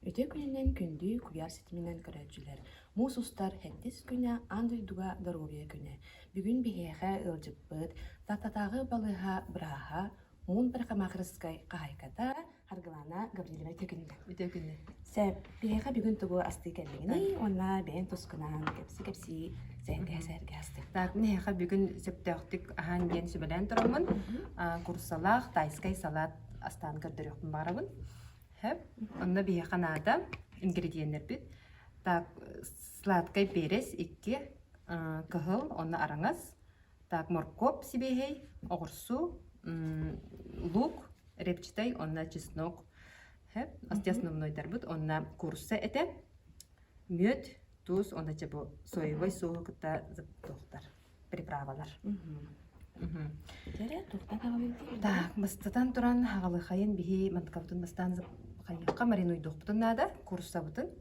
Өте күнінен күнді күяр сетімінен көрәджілер. Мус устар хәттес күнә андойдуга даровия күнә. Бүгін бігеға ылжыппыт, тататағы балыға браға, мун бір қамақырыскай қағайката, харгылана Гаврилина Өте күнді. Сәп, бігеға бүгін тұғы асты кәлігіні, онна бәйін тұсқынан кәпсі сәрге асты. Так, неха бүгін сөптөқтік ахан ден сүбәлән тұрамын. Курсалақ, тайскай салат астан көрдіріқпін барабын. Хэп, онна бие қанада ингредиенттер бит. Так, сладкай перес 2 кыхыл, онна араңыз. Так, моркоп сибейхей, оғырсу, лук, репчатай, онна чеснок. Хэп, асты основнойдар бұд, онна курса әте, мед, туз, онна чебу соевой соғы күтті зыптоқтар, приправалар. Тере, тоқтан аға білді? Так, бастатан тұран ағалы қайын бихи мантқабытын бастан қайыққа маринуйдық бұтын нада, курса бұтын,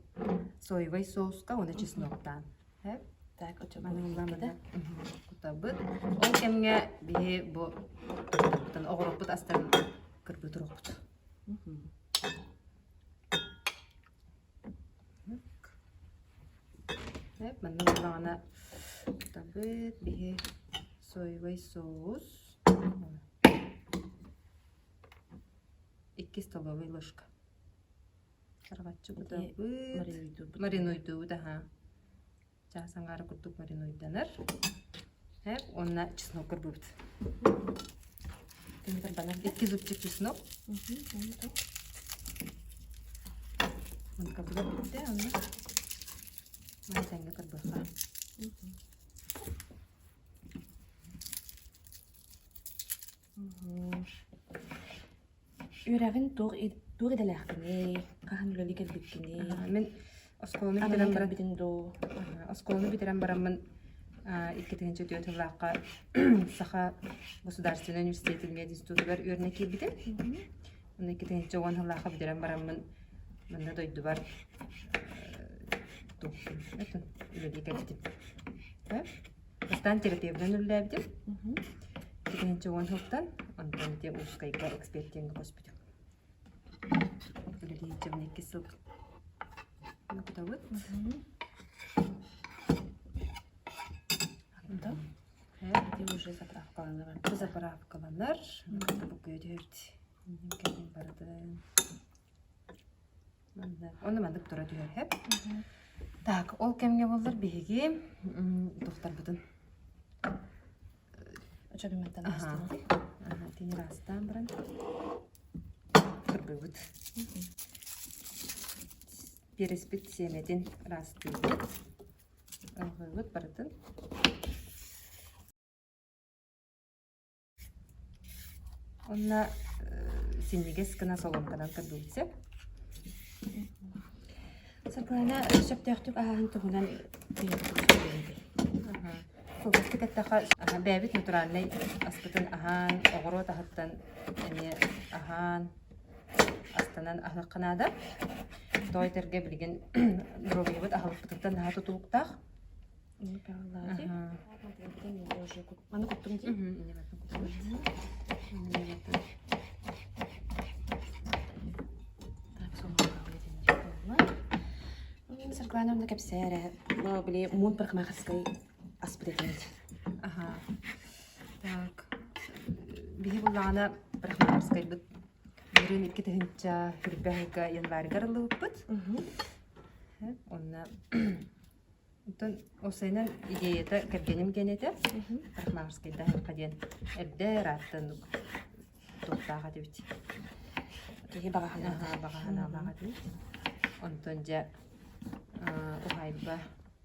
соевой соусқа, онна чесноктан. Хэп, Так, өтөбаның ұламады. күтті бұд. Ол кемге бихи бұ бұтын оғырық бұт астан кірбі тұрық бұт. Манна бұлағына табыт, бейе соевой соус. 2 столовый ложка. Сарғатшы бұтабыт. Маринуйду да. Жасаңғары күрттік маринуйданыр. Онна чеснок көрбі бұт. 2 зубчик чеснок. Мантқа бұлар бітті, онна. Майсаңға көрбіға. Үрәғін туғы еділәқіне, қаған үлілі кәлбеккіне. Мен осколыны Амынан битерен кәлбетін до. Осколыны битерен барамын 2-тігінші өтілаққа Саха Государственный университет мединституты бар өріне келбеді. 2-тігінші оған ұлаққа битерен барамын мында дойды бар. Это үлілі кәлбетім. Бастан терапевден үлілі әбдім. 2-тігінші оған ұлттан, ондан де ұлысқайға эксперттенгі қоспетім. Үлілі жевін 2 сылқ. Күті өт. Де уже заправкаланыр. Заправкаланыр. Бұл көйдерді. Кәден барды. Оны мандып тұра дүйер хәп. Так, ол кәмге болыр бейге тоқтар бұдын. Өчөбі мәттен астын. Тені растан бұрын. Күрбі бұд. Перес біт семеден расты бұд. Алғы бұд бардың. Онна сенегес кына соломканан күрбі бұдсеп. Саркалана сөптөқтік ағағын тұғынан Фулбастык әттіға бәбіт натуральный аспытын ахан, оғыру тағыттан ахан астанан ағыққанада. Дойтерге білген дровый бұд ағылық бұтықтан наға тұтуықтақ. Маны күттің де? Саркалана онда кәпсәрі. Біле мұн бір қымақысқай аспыт етімеді. Так, бейі бұлағына бір қымақысқай бұд. Бүрін 2 тігінші хүрбәңгі январь ғарылы бұд. Онна осайынан идеяты кәбгенім генеті. Бір қымақысқайда қаден әрді раттын тоқтаға дебіт. Теге бағахана. Бағахана баға дебіт. Онтон жа ұғайба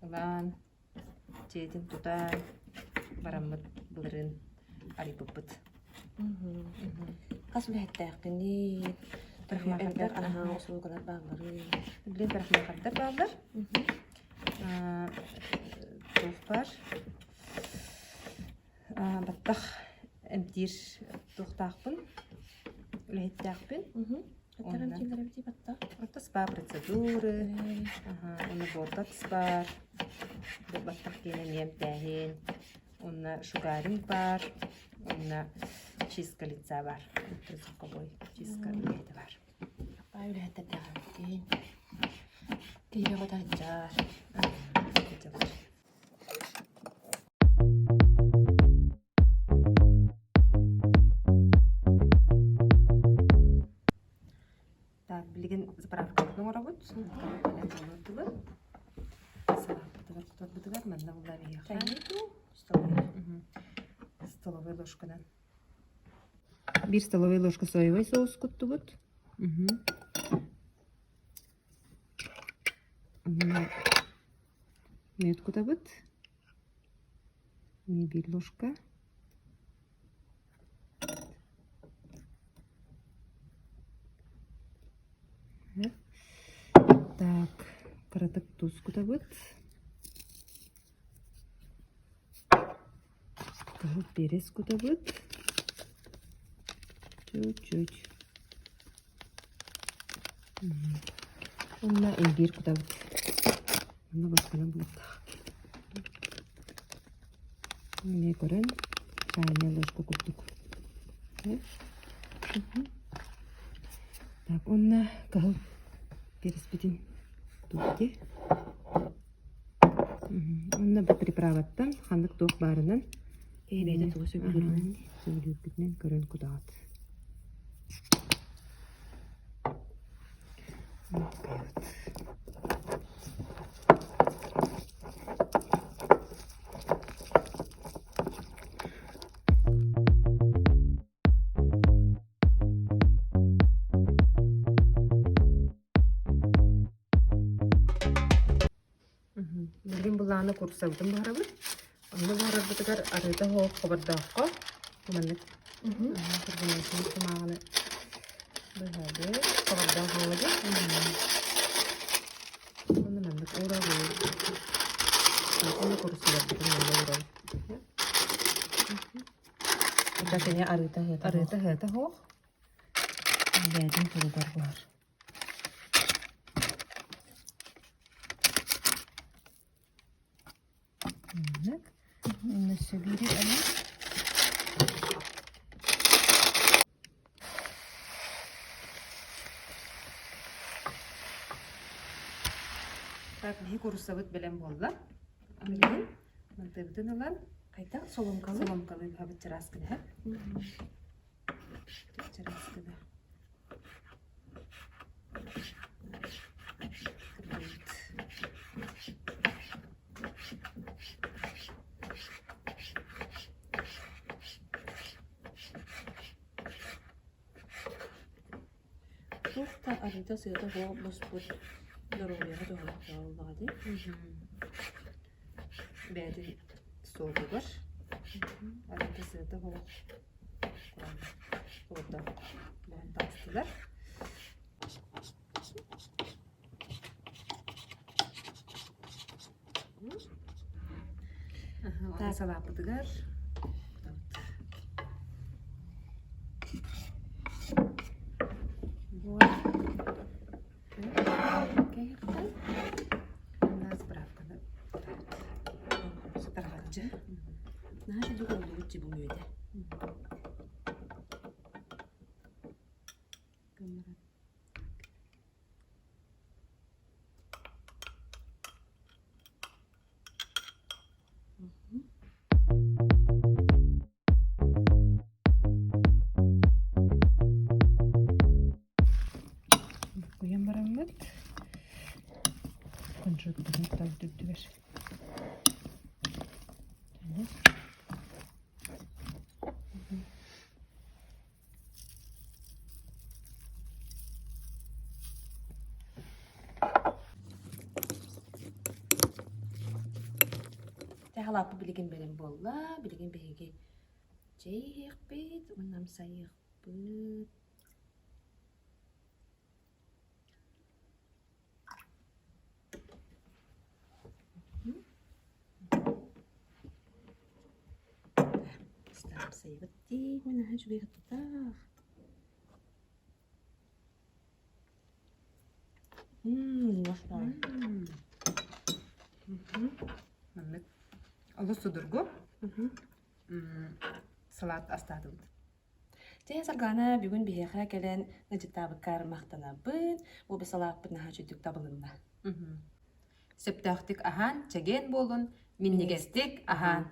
ұлан жетін тұтан барамыт бұлырын арипыппыт. Қас үлі әттәқтіні бірқмақардар аға осылғылар бағлары. Білен бірқмақардар бағлар. Тоқ бар. Баттақ әмдер тоқтақпын. Үлі әттәқпін. Әттәғын келдері біте баттақ? Это спа-процедуры, оны ботокс бар, баттақ кенен емтәхен, оны шугаринг бар, оны чистка лица бар. Чистка лица бар. Бай үлі әттәғын Киһи готаачаар. Так, билигин заправканың орабыт. Калем болотугу. Салаттыгар туторбутугар, манна булар бияха. Столовая ложкадан. 1 столовая ложка соевый соус куттубут. Мед кутабыт. 1 ложка. Так, каратак туз кутабыт. Перец кутабыт. Чуть-чуть. Онна имбирь кутабыт. Онна башкана булат. Не көрен. Чайная ложка куттук. Так, онна кал перец битин тутти. Онна бу приправаттан хандык тук барынан Эйбейде тугу сөбүлүрүн. сөйлөп битнен көрөн кудат. Билген буланы курсабытын барабыт. Аны барабытыгар арыта хоқ қобырдаққа. Уманнык. Кыргынайсын тумағыны бұйхады. Қобырдақ олады. Оны маннык орағы. Оны курсабыт бүтін олы орағы. Ата сене арыта хыта. Арыта хыта хоқ. Бәйдин туругар бар. Оны сөбейді әлі. Так, бей курсабыт білем болды. Білген, мантыбытын алан. Қайта соломкалы. Соломкалы хабыт жараскыда. Жараскыда. Тухта арыта сыйта хоқ боспут. Здоровьяға тоғылақта олбағады. Бәді соғы бар. Арыта сыйта хоқ. Орда бастылар. Так, салапыдыгар. Наша дуга улучши бумюйде. Koyun baranlar. Konuşup durun tabii döktüler. Тәхалапы білген берем болла, білген беге жейік бет, оннам сайық бет. Стам сайық бет, онна хәж бет тұтақ. Nostar. Олы судыргу. Салат астадым. Тен саргана бүгүн биһиэхэ келен ныжыттаабыккар мактанабын, бу бысалааппыт наһа чүдүк табылынна. Сөптөхтүк аһан чеген болун, миннигестик аһан.